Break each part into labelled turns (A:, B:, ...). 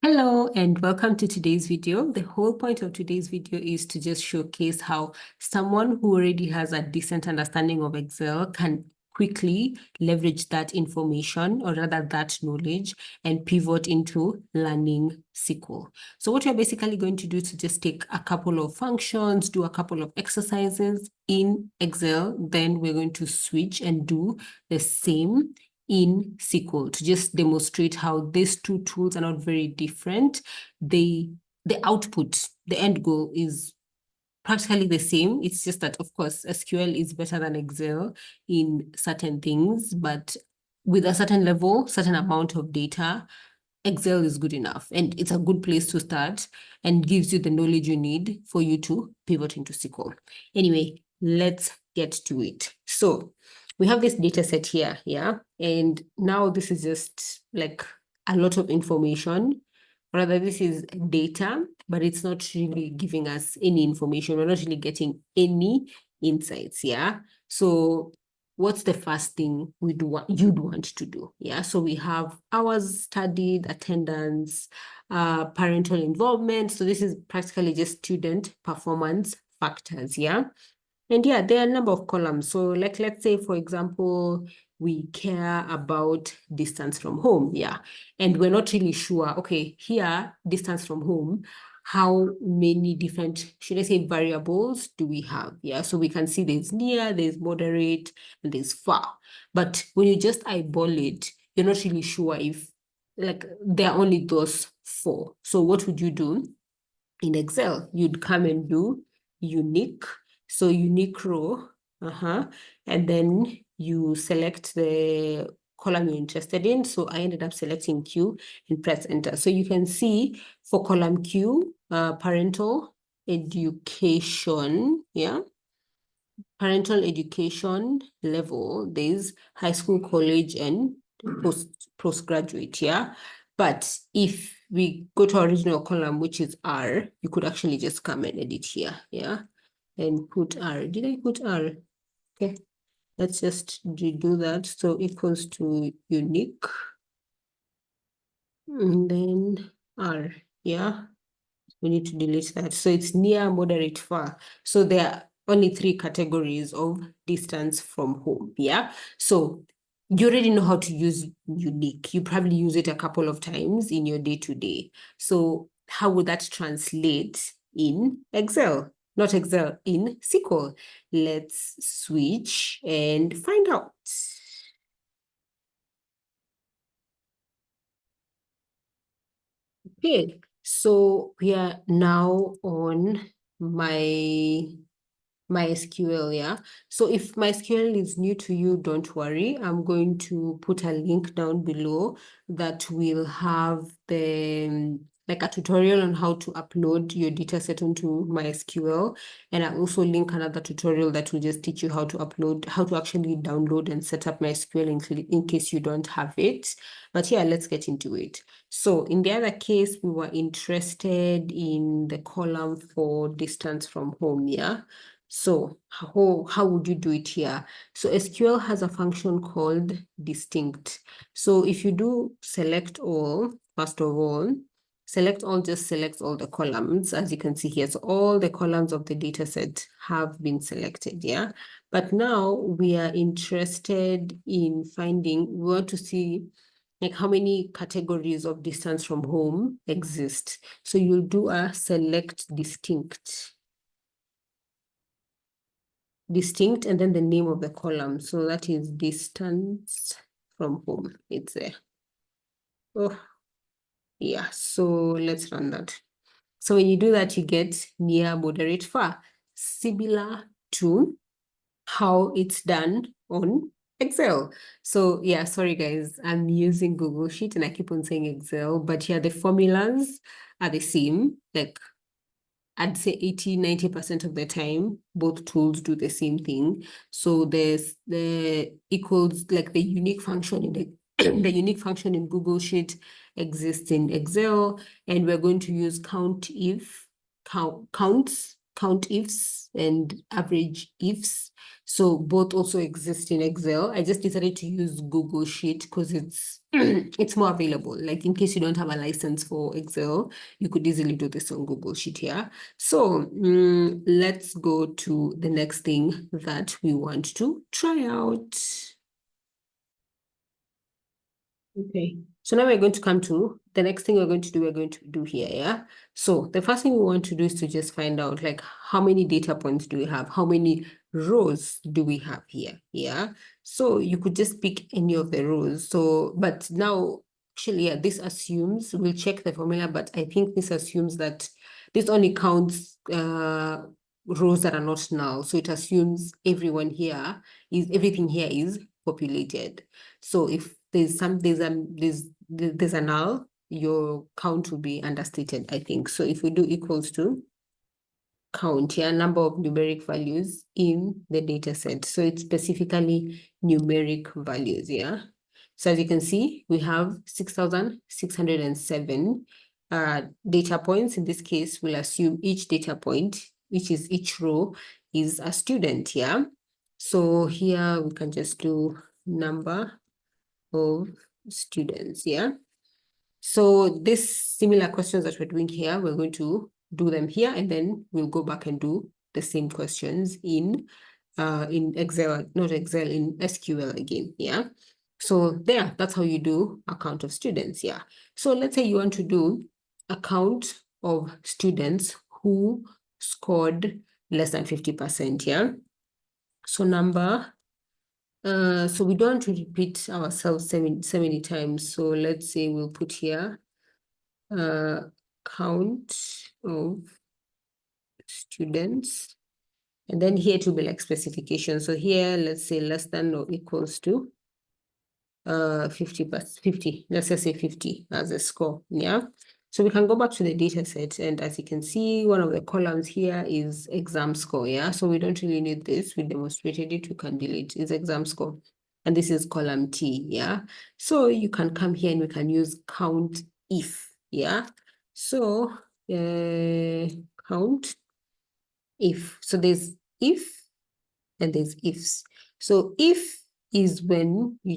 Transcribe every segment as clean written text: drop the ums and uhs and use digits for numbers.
A: Hello and welcome to today's video. The whole point of today's video is to just showcase how someone who already has a decent understanding of Excel can quickly leverage that information, or rather that knowledge, and pivot into learning SQL. So what you're basically going to do is to just take a couple of functions, do a couple of exercises in Excel, then we're going to switch and do the same in SQL to just demonstrate how these two tools are not very different. The output, the end goal is practically the same. It's just that, of course, SQL is better than Excel in certain things, but with a certain level, certain amount of data, Excel is good enough, and it's a good place to start and gives you the knowledge you need for you to pivot into SQL. Anyway, let's get to it. So we have this data set here, yeah? And now this is just like a lot of information. Rather, this is data, but it's not really giving us any information. We're not really getting any insights, yeah? So what's the first thing you'd want to do? Yeah, so we have hours studied, attendance, parental involvement. So this is practically just student performance factors, yeah? And yeah, there are a number of columns. So like, let's say, for example, we care about distance from home, yeah? And we're not really sure, okay, here, distance from home, how many different, should I say, variables do we have? Yeah, so we can see there's near, there's moderate, and there's far. But when you just eyeball it, you're not really sure if, like, there are only those four. So what would you do? In Excel, you'd come and do unique. So unique row, and then you select the column you're interested in. So I ended up selecting Q and press enter. So you can see for column Q, parental education, yeah? Parental education level, there's high school, college, and postgraduate, yeah? But if we go to our original column, which is R, you could actually just come and edit here, yeah? And put R. Did I put R? Okay, let's just redo that. So equals to unique. And then R, yeah? We need to delete that. So it's near, moderate, far. So there are only 3 categories of distance from home, yeah? So you already know how to use unique. You probably use it a couple of times in your day-to-day. So how would that translate in Excel? Not Excel, in SQL. Let's switch and find out. Okay, so we are now on my MySQL, yeah? So if MySQL is new to you, don't worry. I'm going to put a link down below that will have the like a tutorial on how to upload your data set onto MySQL. And I'll also link another tutorial that will just teach you how to upload, how to actually download and set up MySQL in case you don't have it. But yeah, let's get into it. So in the other case, we were interested in the column for distance from home, yeah? So how would you do it here? So SQL has a function called distinct. So if you do select all, first of all, select all just selects all the columns, as you can see here. So all the columns of the data set have been selected, yeah? But now we are interested in finding, we want to see like how many categories of distance from home exist. So you'll do a select distinct, and then the name of the column. So that is distance from home. It's there. Oh, yeah. So let's run that. So when you do that, you get near, moderate, far, similar to how it's done on Excel. So yeah, sorry guys, I'm using Google Sheet and I keep on saying Excel, but yeah, the formulas are the same. Like I'd say 80–90% of the time, both tools do the same thing. So there's the equals, like the unique function in the the unique function in Google Sheet exists in Excel, and we're going to use counts count ifs and average ifs. So both also exist in Excel. I just decided to use Google Sheet because it's it's more available. Like in case you don't have a license for Excel, you could easily do this on Google Sheet here. So let's go to the next thing that we want to try out. Okay, so now we're going to come to the next thing we're going to do here, yeah? So the first thing we want to do is to just find out like how many data points do we have? How many rows do we have here, yeah? So you could just pick any of the rows. So, but now, actually, yeah, this assumes, we'll check the formula, but I think this assumes that this only counts rows that are not null. So it assumes everything here is populated. So if there's a null, your count will be understated, I think. So if we do equals to count here, number of numeric values in the data set. So it's specifically numeric values, yeah. So as you can see, we have 6,607 data points. In this case, we'll assume each data point, which is each row, is a student, yeah. So here we can just do number of students, yeah. So this similar questions that we're doing here, we're going to do them here, and then we'll go back and do the same questions in Excel, not Excel, in SQL again, yeah. So there, that's how you do a count of students, yeah. So let's say you want to do a count of students who scored less than 50%, yeah. So so we don't want to repeat ourselves so many times. So let's say we'll put here count of students, and then here to be like specification. So here, let's say less than or equals to 50 plus 50. Let's just say 50 as a score. Yeah. So we can go back to the data set, and as you can see, one of the columns here is exam score. Yeah. So we don't really need this. We demonstrated it. We can delete. It's exam score. And this is column T. Yeah. So you can come here and we can use count if. Yeah. So count if. So there's if and there's ifs. So if is when you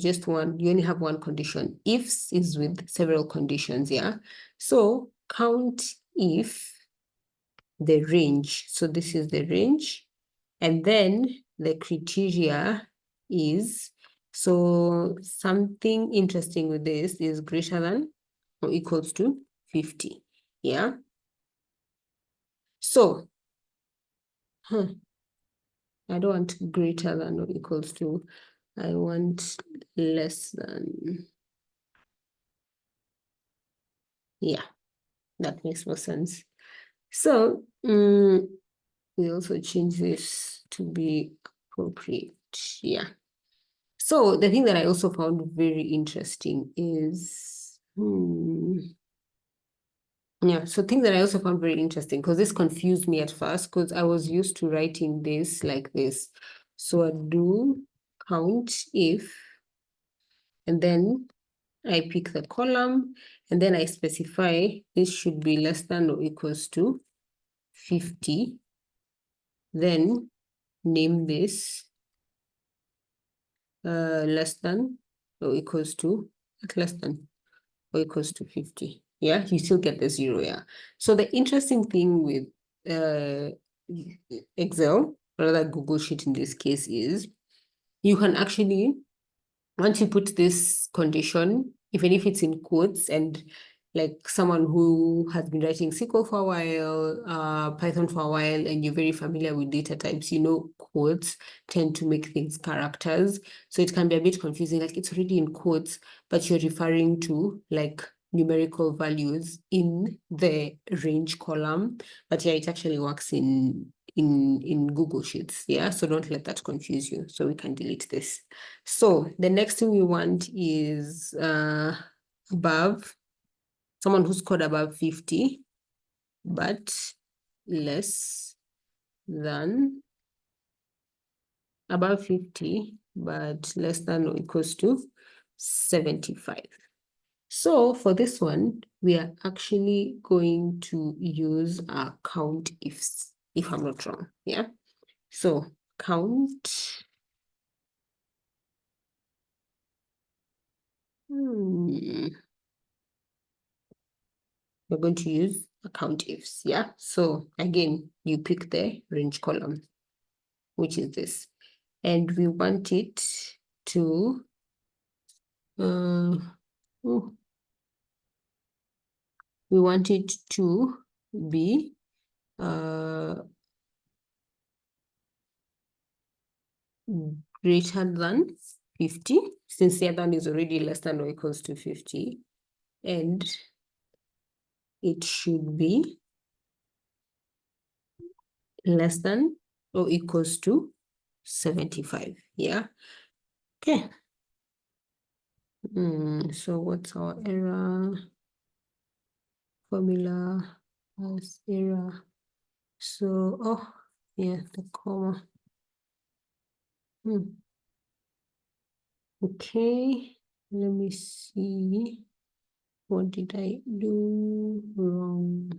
A: only have one condition. Ifs is with several conditions, yeah? So count if the range. So this is the range. And then the criteria is, so something interesting with this is greater than or equals to 50, yeah? So, I don't want greater than or equals to, I want less than. Yeah, that makes more sense. So we also change this to be appropriate. Yeah. So the thing that I also found very interesting is, yeah, so thing that I also found very interesting, because this confused me at first, because I was used to writing this like this. So I do count if, and then I pick the column, and then I specify this should be less than or equals to 50. Then name this less than or equals to, less than or equals to 50. Yeah, you still get the 0, yeah. So the interesting thing with Excel, or rather Google Sheet in this case, is you can actually, once you put this condition, even if it's in quotes, and like someone who has been writing SQL for a while, Python for a while, and you're very familiar with data types, you know, quotes tend to make things characters. So it can be a bit confusing, like it's already in quotes, but you're referring to like numerical values in the range column. But yeah, it actually works in Google Sheets. Yeah, so don't let that confuse you. So we can delete this. So the next thing we want is above, someone who scored above 50, but less than, above 50, but less than or equals to 75. So for this one, we are actually going to use our count ifs. if I'm not wrong. Yeah. So count. We're going to use count ifs. Yeah. So again, you pick the range column, which is this, and we want it to we want it to be greater than 50, since the other one is already less than or equals to 50, and it should be less than or equals to 75. Yeah. Okay. So what's our error? Formula as error. So, oh, yeah, the comma. Okay, let me see. What did I do wrong?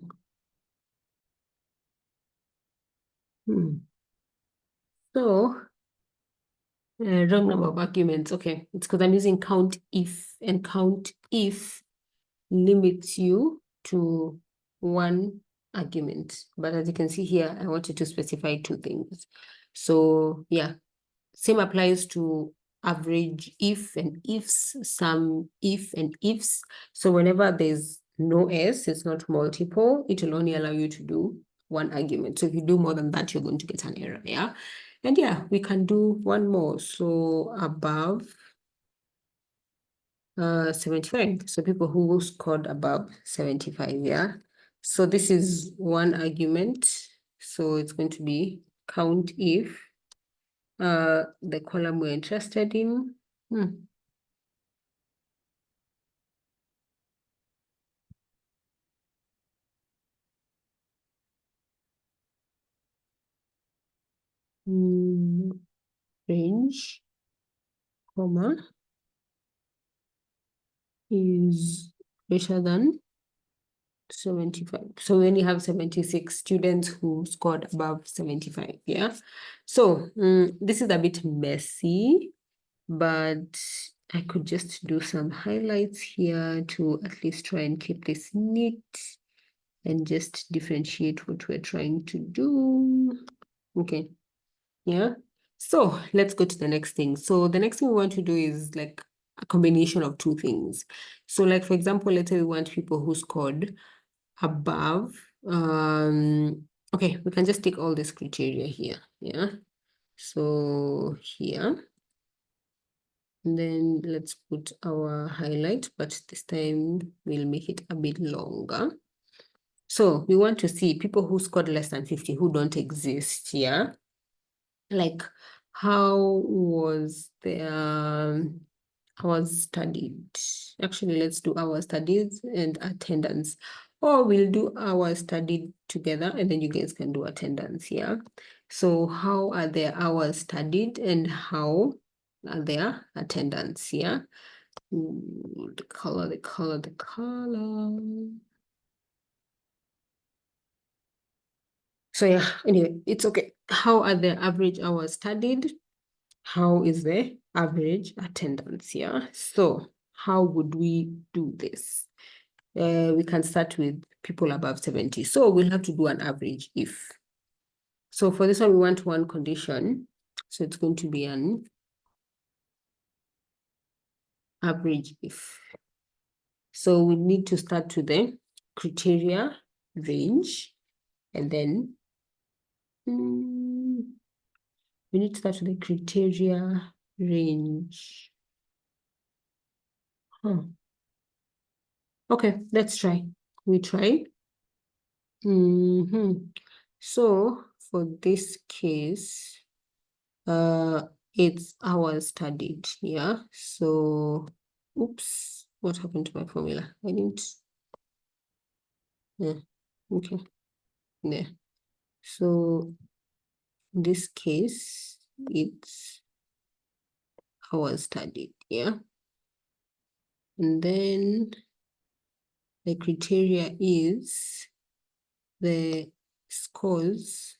A: So, wrong number of arguments. Okay, it's because I'm using count if, and count if limits you to one argument. But as you can see here, I wanted to specify two things. So yeah, same applies to average if and ifs, sum if and ifs. So whenever there's no s, it's not multiple, it will only allow you to do one argument. So if you do more than that, you're going to get an error. Yeah. And yeah, we can do one more. So above 75. So people who scored above 75, yeah. So this is one argument. So it's going to be count if the column we're interested in. Range, comma, is greater than 75. So we only have 76 students who scored above 75. Yeah. So this is a bit messy, but I could just do some highlights here to at least try and keep this neat and just differentiate what we're trying to do. Okay. Yeah. So let's go to the next thing. So the next thing we want to do is like a combination of two things. So like, for example, let's say we want people who scored above, okay, we can just take all this criteria here. Yeah. So here, and then let's put our highlight, but this time we'll make it a bit longer. So we want to see people who scored less than 50 who don't exist. Yeah. Like, how was their hours studied? Actually, let's do our studies and attendance. Or we'll do our studied together and then you guys can do attendance, yeah? So how are their hours studied and how are their attendance, yeah? The color, the color, the color. So yeah, anyway, it's okay. How are the average hours studied? How is the average attendance? Yeah. So how would we do this? We can start with people above 70. So we'll have to do an average if. So for this one, we want one condition. So it's going to be an average if. So we need to start with the criteria range, and then we need to start with the criteria range. Okay, let's try. We try. So for this case, it's hours studied. Yeah. So, oops, what happened to my formula? I didn't. Yeah. Okay. Yeah. So in this case, it's hours studied. Yeah. And then the criteria is the scores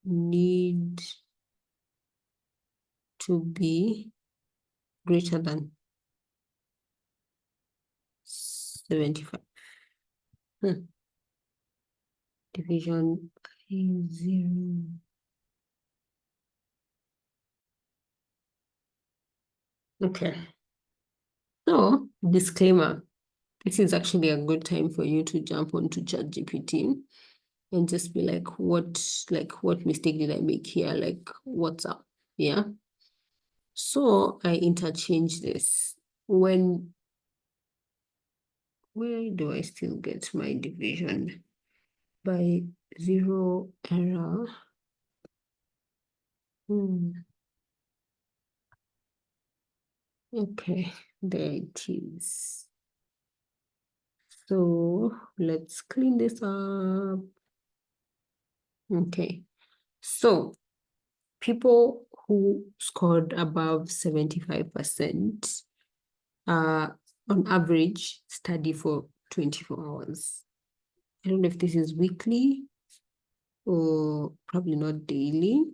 A: need to be greater than 75. Division by 0. Okay. So, disclaimer. This is actually a good time for you to jump onto ChatGPT and just be like, what mistake did I make here? Like, what's up? Yeah. So I interchange this. Where do I still get my division? By 0 error. Okay, there it is. So let's clean this up. Okay, so people who scored above 75% on average study for 24 hours. I don't know if this is weekly or probably not daily,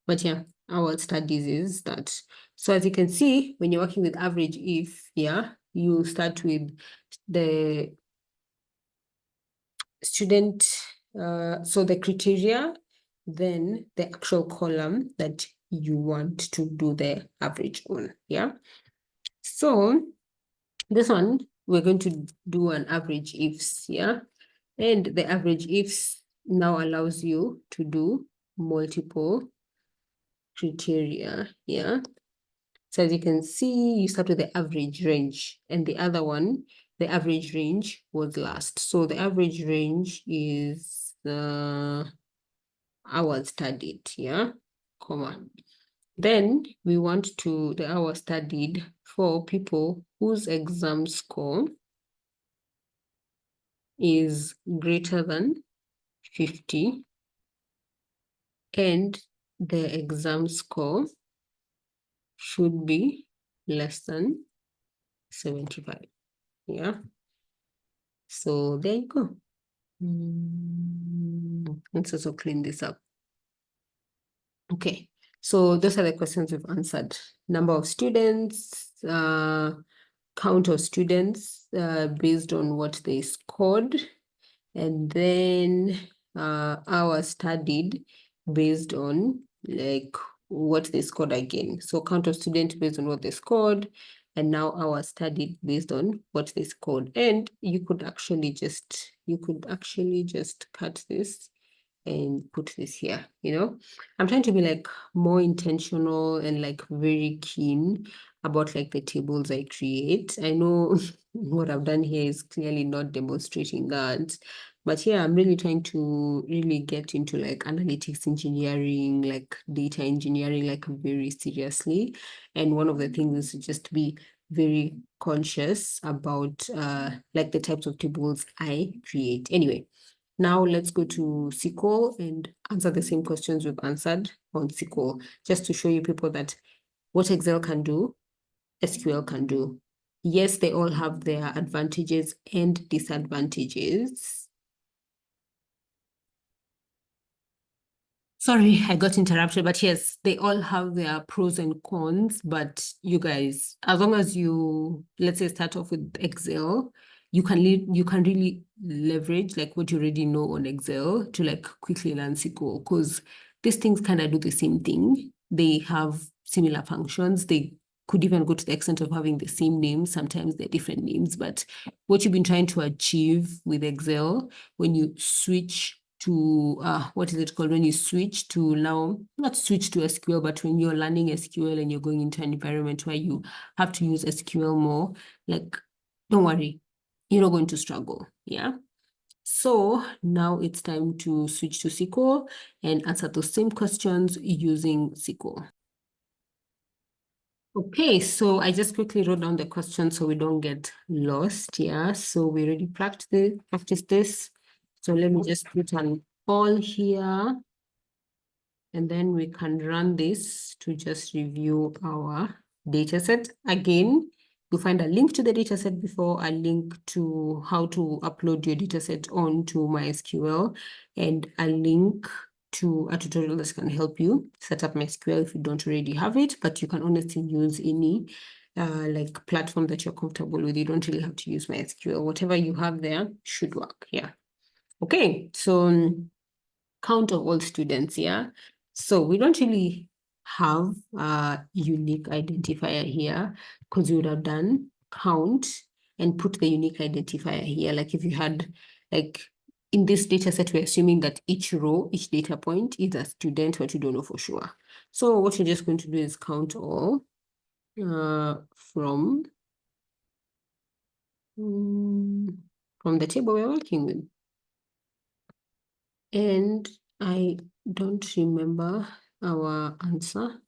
A: but yeah, our studies is that. So as you can see, when you're working with average if, yeah, you start with the student, so the criteria, then the actual column that you want to do the average on, yeah? So this one, we're going to do an average ifs, yeah? And the average ifs now allows you to do multiple criteria, yeah? So as you can see, you start with the average range, and the other one, the average range was last. So the average range is hours studied, yeah, comma. Then we want to the hours studied for people whose exam score is greater than 50 and the exam score should be less than 75. Yeah. So there you go. Let's also clean this up. Okay. So those are the questions we've answered. Number of students, count of students based on what they scored, and then hours studied based on like what they scored again. So count of students based on what they scored, and now hours studied based on what they scored. And you could actually just cut this and put this here, you know. I'm trying to be like more intentional and like very keen about like the tables I create. I know what I've done here is clearly not demonstrating that, but yeah, I'm really trying to really get into like analytics engineering, like data engineering, like very seriously. And one of the things is to just be very conscious about like the types of tables I create. Anyway, now let's go to SQL and answer the same questions we've answered on SQL, just to show you people that what Excel can do, SQL can do. Yes, they all have their advantages and disadvantages. Sorry, I got interrupted, but yes, they all have their pros and cons. But you guys, as long as you, let's say, start off with Excel, you can really leverage like what you already know on Excel to like quickly learn SQL, because these things kind of do the same thing. They have similar functions. They could even go to the extent of having the same names. Sometimes they're different names, but what you've been trying to achieve with Excel, when you switch to what is it called, when you switch to now, not switch to SQL, but when you're learning SQL and you're going into an environment where you have to use SQL more, like, don't worry, you're not going to struggle. Yeah. So now it's time to switch to SQL and answer those same questions using SQL. Okay, so I just quickly wrote down the questions so we don't get lost. Yeah, so we already practiced this. So let me just put an all here, and then we can run this to just review our data set. Again, you'll find a link to the data set before, a link to how to upload your data set onto MySQL, and a link to a tutorial that can help you set up MySQL if you don't already have it, but you can honestly use any like platform that you're comfortable with. You don't really have to use MySQL. Whatever you have there should work. Yeah. Okay. So count of all students. Yeah. So we don't really have a unique identifier here because we would have done count and put the unique identifier here. Like if you had like in this data set, we're assuming that each row, each data point is a student, but you don't know for sure. So what you're just going to do is count all from the table we're working with. And I don't remember our answer,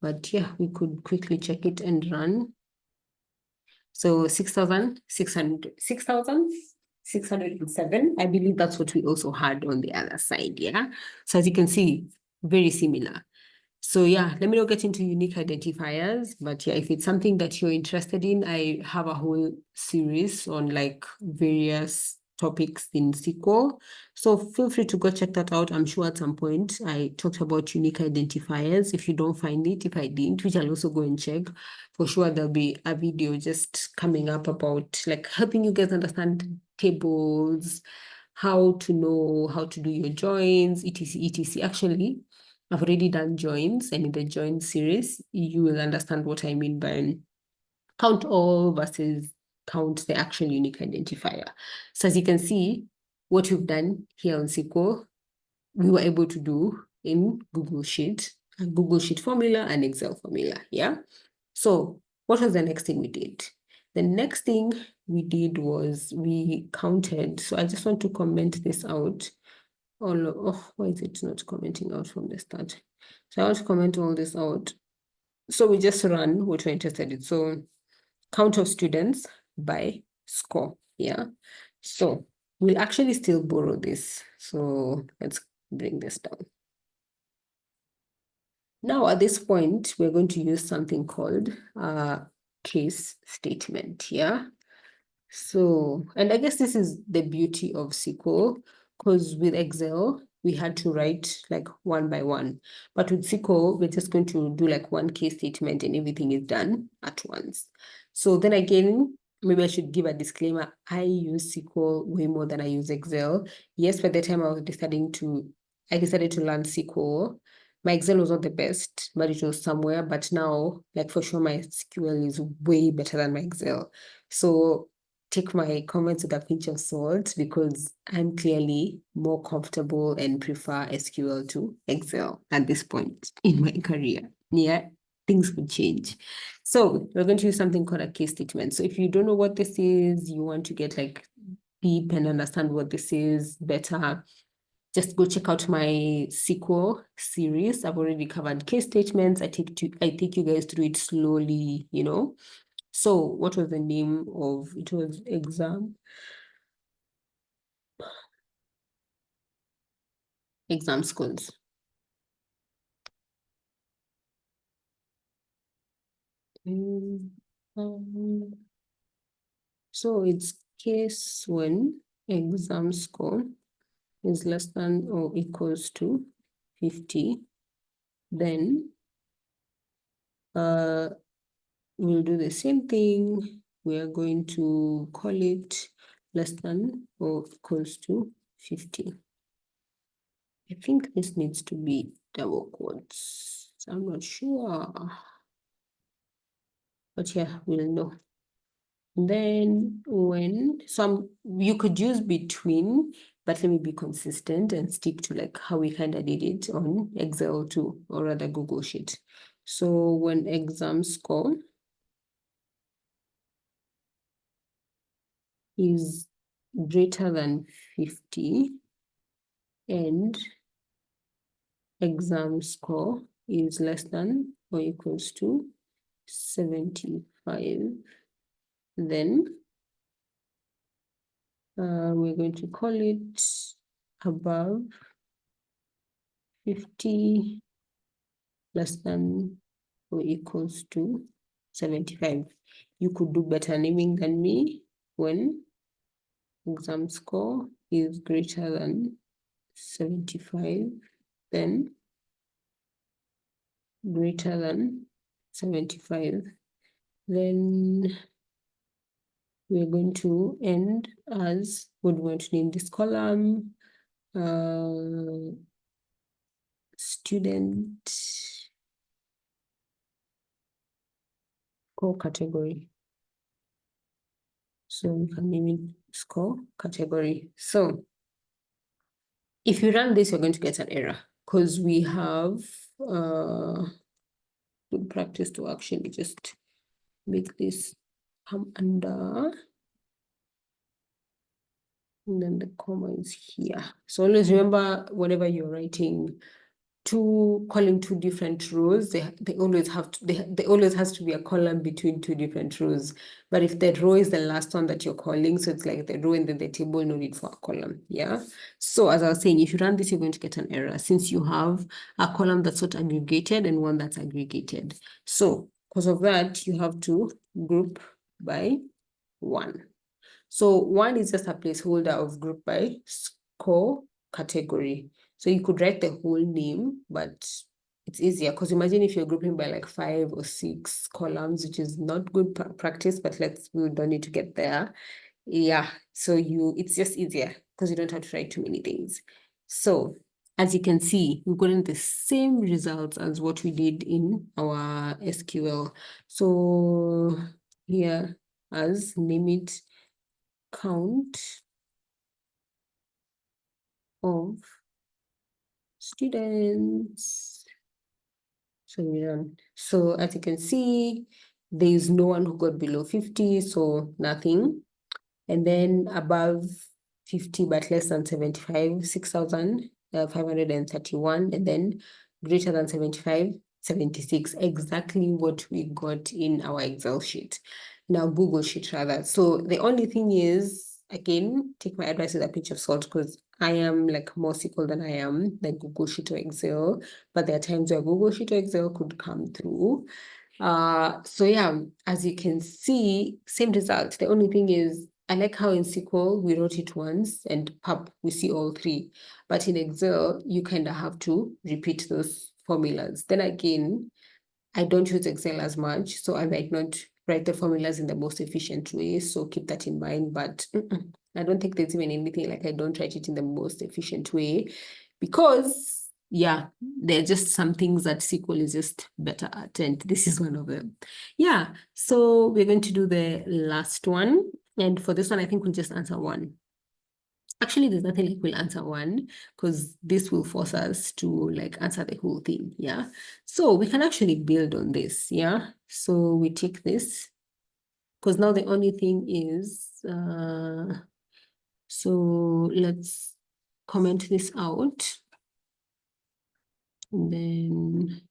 A: but yeah, we could quickly check it and run. So 6,607. I believe that's what we also had on the other side, yeah? So as you can see, very similar. So yeah, let me not get into unique identifiers, but yeah, if it's something that you're interested in, I have a whole series on like various topics in SQL. So feel free to go check that out. I'm sure at some point I talked about unique identifiers. If you don't find it, if I didn't, which I'll also go and check, for sure there'll be a video just coming up about like helping you guys understand tables, how to know how to do your joins, etc, etc. Actually, I've already done joins, and in the join series, you will understand what I mean by count all versus count the actual unique identifier. So as you can see, what we've done here on SQL, we were able to do in Google Sheet, a Google Sheet formula and Excel formula, yeah? So what was the next thing we did? The next thing we did was we counted. So I just want to comment this out. Oh, why is it not commenting out from the start? So I want to comment all this out. So we just run what we're interested in. So count of students by score. Yeah. So we'll actually still borrow this. So let's bring this down. Now at this point, we're going to use something called a case statement. Yeah. So, and I guess this is the beauty of SQL, because with Excel, we had to write like one by one. But with SQL, we're just going to do like one case statement and everything is done at once. So then again, maybe I should give a disclaimer. I use SQL way more than I use Excel. Yes, by the time I decided to learn SQL. My Excel was not the best, but it was somewhere. But now, like for sure, my SQL is way better than my Excel. So take my comments with a pinch of salt because I'm clearly more comfortable and prefer SQL to Excel at this point in my career. Yeah, things would change. So we're going to use something called a case statement. So if you don't know what this is, you want to get like deep and understand what this is better, just go check out my SQL series. I've already covered case statements. I take you guys through it slowly, you know. So what was the name of it? Was exam schools. So it's case when exam score is less than or equals to 50, then we'll do the same thing. We are going to call it less than or equals to 50. I think this needs to be double quotes. I'm not sure. But yeah, we'll know. Then when you could use between, but let me be consistent and stick to like how we kind of did it on Excel too, or rather Google Sheet. So when exam score is greater than 50 and exam score is less than or equals to 75, then we're going to call it above 50 less than or equals to 75. You could do better naming than me when exam score is greater than 75 then greater than 75. Then we're going to end as, what do we want to name this column? Student score category. So we can name it score category. So if you run this, you're going to get an error because we have good practice to actually just make this come under, and then the comma is here. So always remember, whenever you're writing calling two different rows, they always have to, there always has to be a column between two different rows. But if that row is the last one that you're calling, so it's like the row and then the table, no need for a column. Yeah. So as I was saying, if you run this, you're going to get an error since you have a column that's not aggregated and one that's aggregated. So because of that, you have to group by 1. So 1 is just a placeholder of group by score category. So you could write the whole name, but it's easier because imagine if you're grouping by like 5 or 6 columns, which is not good practice, but we don't need to get there. Yeah, so it's just easier because you don't have to write too many things. So as you can see, we've gotten the same results as what we did in our SQL. So here, as name it count of students. So we run. So as you can see, there is no one who got below 50, so nothing. And then above 50 but less than 75, 6,531, and then greater than 75, 76, exactly what we got in our Excel sheet. Now Google Sheet rather. So the only thing is, again, take my advice with a pinch of salt because I am like more SQL than I am like Google Sheet or Excel, but there are times where Google Sheet or Excel could come through. So yeah, as you can see, same result. The only thing is, I like how in SQL we wrote it once and pop, we see all 3. But in Excel, you kind of have to repeat those formulas. Then again, I don't use Excel as much, so I might not write the formulas in the most efficient way. So keep that in mind. But I don't think there's even anything like I don't write it in the most efficient way because yeah, there are just some things that SQL is just better at, and this is one of them. Yeah, so we're going to do the last one. And for this one, I think we'll just answer 1. Actually, there's nothing like we'll answer 1 because this will force us to like answer the whole thing. Yeah. So we can actually build on this. Yeah. So we take this because now the only thing is, so let's comment this out. And then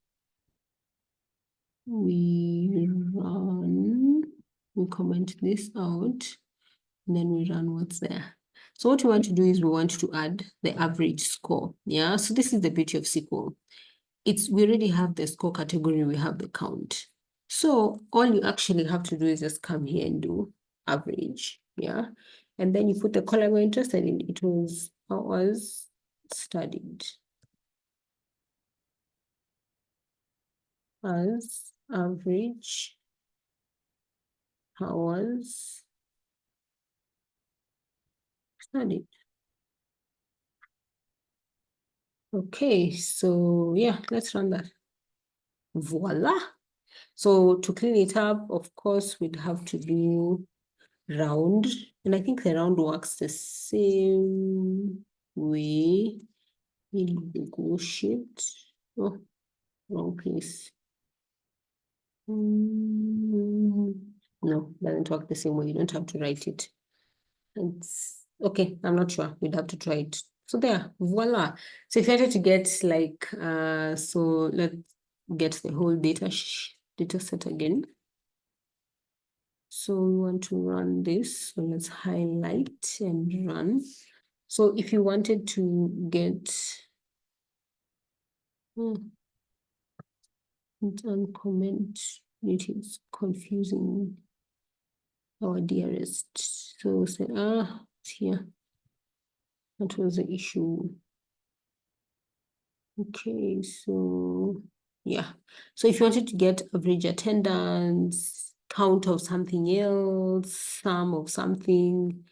A: we comment this out, and then we run what's there. So what we want to do is we want to add the average score. Yeah, so this is the beauty of SQL. We already have the score category, we have the count. So all you actually have to do is just come here and do average. Yeah, and then you put the column we're interested in. It was hours studied as average hours studied. Okay, so yeah, let's run that. Voila. So to clean it up, of course, we'd have to do round. And I think the round works the same way in Google Sheet. Oh, wrong place. No, doesn't work the same way. You don't have to write it. It's okay, I'm not sure. We'd have to try it. So there, voila. So if you wanted to get like, so let's get the whole data set again. So we want to run this. So let's highlight and run. So if you wanted to get and comment, it is confusing our dearest. So say, it's here. That was the issue. Okay, so yeah. So if you wanted to get average attendance, count of something else, sum of something,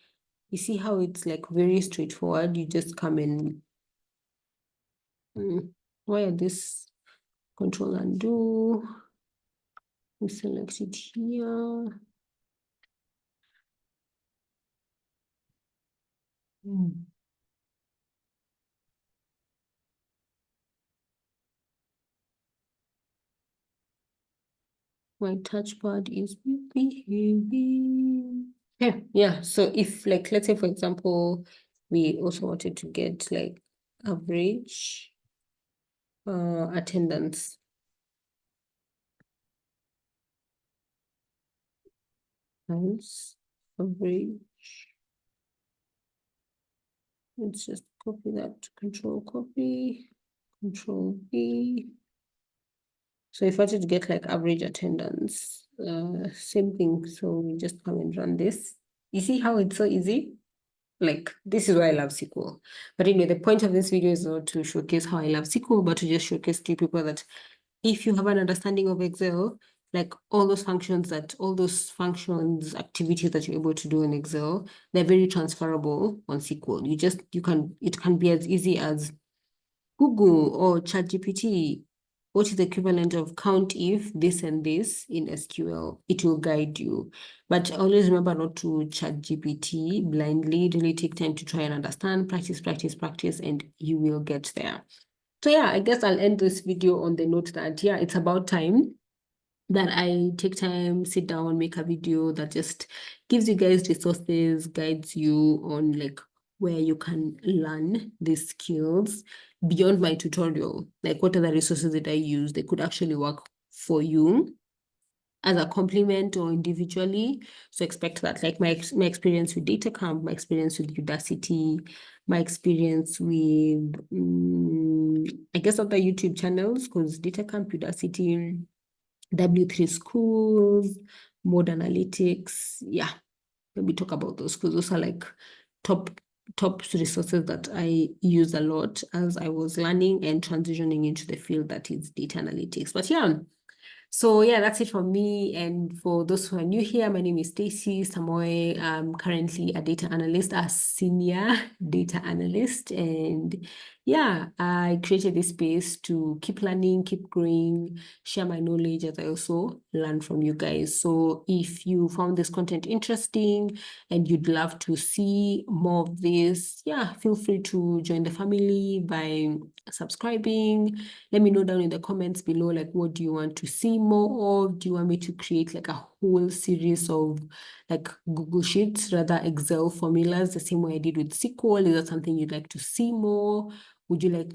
A: you see how it's like very straightforward. You just come and why this control undo? We select it here. My touchpad is behaving. Yeah. So if like, let's say for example, we also wanted to get like average attendance. Times average. Let's just copy that, control copy, control V. So if I wanted to get like average attendance, same thing. So we just come and run this. You see how it's so easy? Like, this is why I love SQL. But anyway, the point of this video is not to showcase how I love SQL, but to just showcase to people that if you have an understanding of Excel, like all those functions, activities that you're able to do in Excel, they're very transferable on SQL. It can be as easy as Google or ChatGPT. What is the equivalent of count if this and this in SQL? It will guide you. But always remember not to ChatGPT blindly. Really take time to try and understand, practice, practice, practice, and you will get there. So yeah, I guess I'll end this video on the note that, yeah, it's about time that I take time, sit down, make a video that just gives you guys resources, guides you on like where you can learn these skills beyond my tutorial. Like what other resources did I use? They could actually work for you as a complement or individually. So expect that, like my experience with DataCamp, my experience with Udacity, my experience with, I guess, other YouTube channels, because DataCamp, Udacity, W3 schools, Mode Analytics. Yeah, maybe talk about those because those are like top resources that I use a lot as I was learning and transitioning into the field that is data analytics. But yeah, so yeah, that's it from me. And for those who are new here, my name is Stacey Samoe. I'm currently a data analyst, a senior data analyst. And yeah, I created this space to keep learning, keep growing, share my knowledge as I also learn from you guys. So if you found this content interesting and you'd love to see more of this, yeah, feel free to join the family by subscribing. Let me know down in the comments below, like, what do you want to see more of? Do you want me to create like a whole series of like Google Sheets, rather Excel formulas, the same way I did with SQL? Is that something you'd like to see more? Would you like,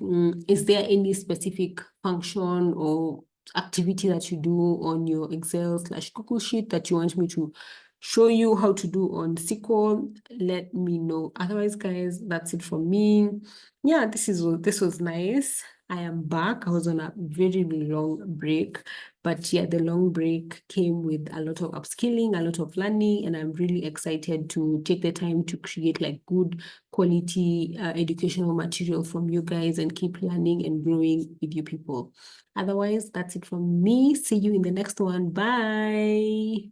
A: is there any specific function or activity that you do on your Excel/Google Sheet that you want me to show you how to do on SQL? Let me know. Otherwise, guys, that's it from me. Yeah, this was nice. I am back. I was on a very long break, but yeah, the long break came with a lot of upskilling, a lot of learning, and I'm really excited to take the time to create like good quality educational material from you guys and keep learning and growing with you people. Otherwise, that's it from me. See you in the next one. Bye.